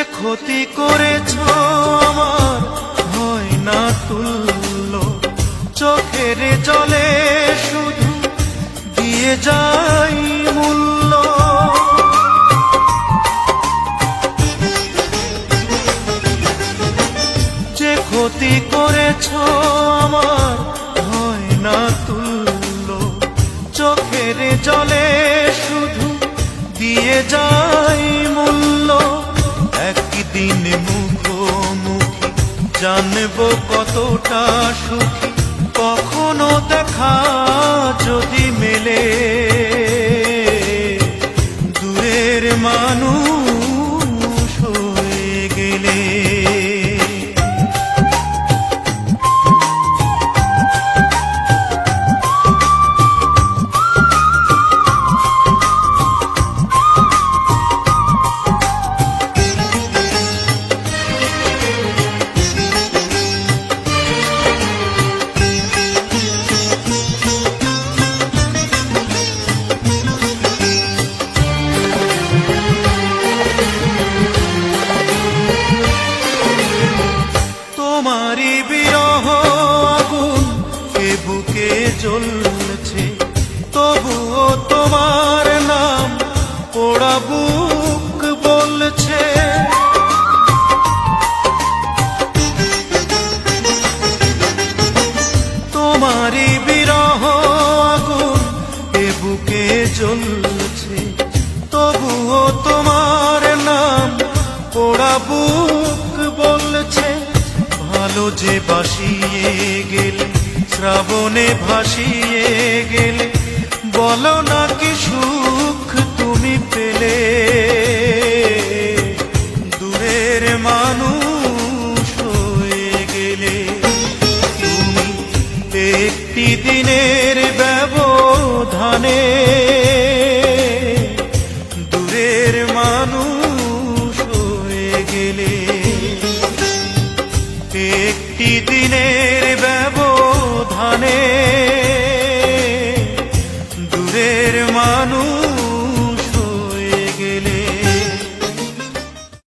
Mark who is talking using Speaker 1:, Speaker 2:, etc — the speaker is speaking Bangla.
Speaker 1: ক্ষতি করেছ আমার হয় না তুল্য, চোখের জলে শুধু দিয়ে যাই মূল্য। যে ক্ষতি করেছ আমার হয় না তুল্য, চোখের জলে শুধু দিয়ে যাই মূল্য। একদিন মুখোমুখি জানবো কতটা সুখী, কখনো দেখা যদি মেলে দূরের মানুষ হয়ে গেলে। তোমারই বিরহ আগুন এ বুকে জ্বলছে, তবুও তোমার নাম পোড়া বুক বলছে। তোমারই বিরহ আগুন এ বুকে জ্বলছে, তবুও তোমার নাম পোড়া বুক বলছে। ভালো যে বাসিয়ে গেলে, শ্রাবণে ভাসিয়ে গেলে, বলো না কি সুখ তুমি পেলে দূরের মানুষ হয়ে গেলে। তুমি একটি দিনের ব্যবধানে দূরের মানুষ হয়ে গেলে। একটি দিনের ব্যবধানে